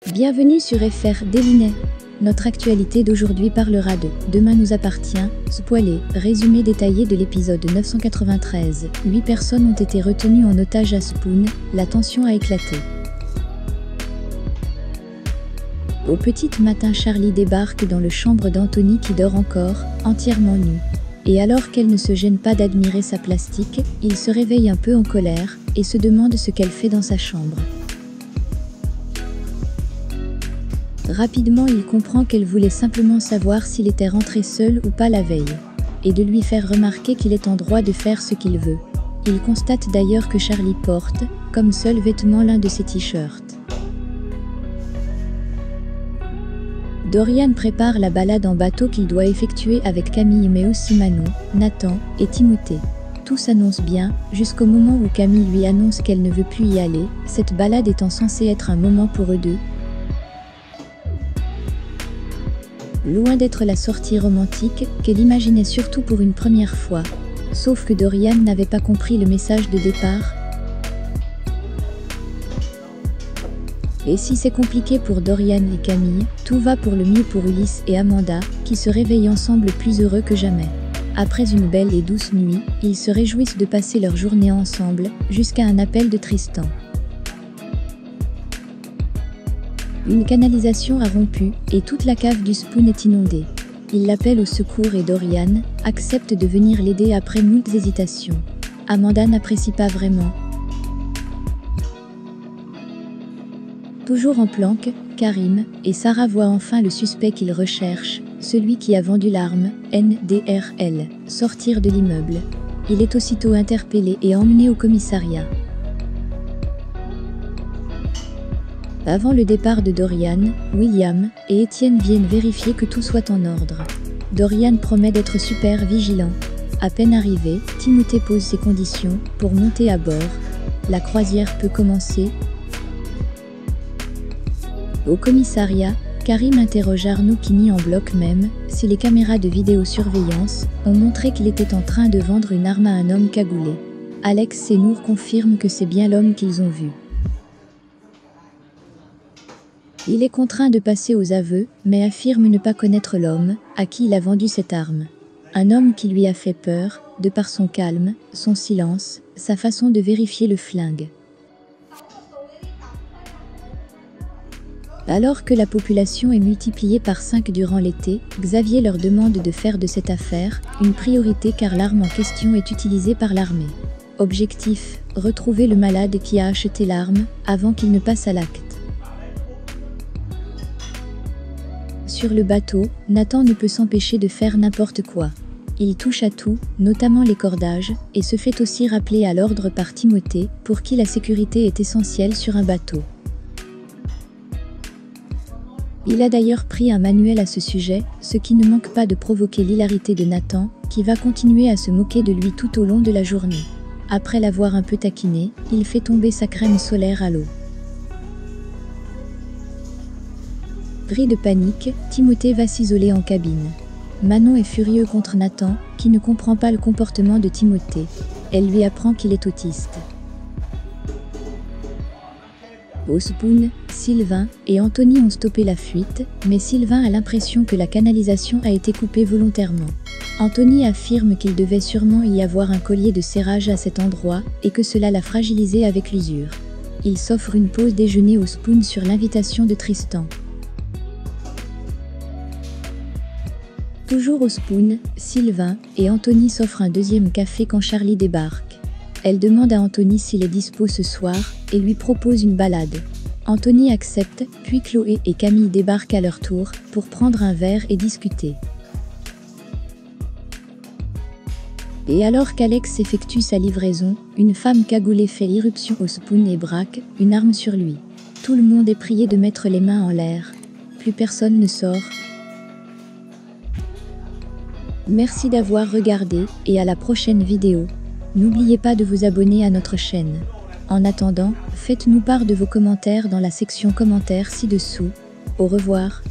Bienvenue sur FR Délinet. Notre actualité d'aujourd'hui parlera de Demain nous appartient, spoilé, résumé détaillé de l'épisode 993. 8 personnes ont été retenues en otage à Spoon, la tension a éclaté. Au petit matin, Charlie débarque dans le chambre d'Anthony qui dort encore, entièrement nue. Et alors qu'elle ne se gêne pas d'admirer sa plastique, il se réveille un peu en colère, et se demande ce qu'elle fait dans sa chambre. Rapidement, il comprend qu'elle voulait simplement savoir s'il était rentré seul ou pas la veille, et de lui faire remarquer qu'il est en droit de faire ce qu'il veut. Il constate d'ailleurs que Charlie porte, comme seul vêtement, l'un de ses t-shirts. Dorian prépare la balade en bateau qu'il doit effectuer avec Camille mais aussi Manon, Nathan et Timothée. Tout s'annonce bien, jusqu'au moment où Camille lui annonce qu'elle ne veut plus y aller, cette balade étant censée être un moment pour eux deux. Loin d'être la sortie romantique qu'elle imaginait surtout pour une première fois. Sauf que Dorian n'avait pas compris le message de départ. Et si c'est compliqué pour Dorian et Camille, tout va pour le mieux pour Ulysse et Amanda, qui se réveillent ensemble plus heureux que jamais. Après une belle et douce nuit, ils se réjouissent de passer leur journée ensemble, jusqu'à un appel de Tristan. Une canalisation a rompu, et toute la cave du Spoon est inondée. Il l'appelle au secours et Dorian accepte de venir l'aider après moult hésitations. Amanda n'apprécie pas vraiment. Toujours en planque, Karim et Sarah voient enfin le suspect qu'ils recherchent, celui qui a vendu l'arme, NDRL, sortir de l'immeuble. Il est aussitôt interpellé et emmené au commissariat. Avant le départ de Dorian, William et Étienne viennent vérifier que tout soit en ordre. Dorian promet d'être super vigilant. À peine arrivé, Timothée pose ses conditions pour monter à bord. La croisière peut commencer. Au commissariat, Karim interroge Arnaud qui nie en bloc même si les caméras de vidéosurveillance ont montré qu'il était en train de vendre une arme à un homme cagoulé. Alex et Nour confirment que c'est bien l'homme qu'ils ont vu. Il est contraint de passer aux aveux, mais affirme ne pas connaître l'homme à qui il a vendu cette arme. Un homme qui lui a fait peur, de par son calme, son silence, sa façon de vérifier le flingue. Alors que la population est multipliée par 5 durant l'été, Xavier leur demande de faire de cette affaire une priorité car l'arme en question est utilisée par l'armée. Objectif, retrouver le malade qui a acheté l'arme avant qu'il ne passe à l'acte. Sur le bateau, Nathan ne peut s'empêcher de faire n'importe quoi. Il touche à tout, notamment les cordages, et se fait aussi rappeler à l'ordre par Timothée, pour qui la sécurité est essentielle sur un bateau. Il a d'ailleurs pris un manuel à ce sujet, ce qui ne manque pas de provoquer l'hilarité de Nathan, qui va continuer à se moquer de lui tout au long de la journée. Après l'avoir un peu taquiné, il fait tomber sa crème solaire à l'eau. Pris de panique, Timothée va s'isoler en cabine. Manon est furieux contre Nathan, qui ne comprend pas le comportement de Timothée. Elle lui apprend qu'il est autiste. Au Spoon, Sylvain et Anthony ont stoppé la fuite, mais Sylvain a l'impression que la canalisation a été coupée volontairement. Anthony affirme qu'il devait sûrement y avoir un collier de serrage à cet endroit, et que cela l'a fragilisé avec l'usure. Il s'offre une pause déjeuner au Spoon sur l'invitation de Tristan. Toujours au Spoon, Sylvain et Anthony s'offrent un deuxième café quand Charlie débarque. Elle demande à Anthony s'il est dispo ce soir et lui propose une balade. Anthony accepte, puis Chloé et Camille débarquent à leur tour pour prendre un verre et discuter. Et alors qu'Alex effectue sa livraison, une femme cagoulée fait irruption au Spoon et braque une arme sur lui. Tout le monde est prié de mettre les mains en l'air. Plus personne ne sort. Merci d'avoir regardé et à la prochaine vidéo. N'oubliez pas de vous abonner à notre chaîne. En attendant, faites-nous part de vos commentaires dans la section commentaires ci-dessous. Au revoir.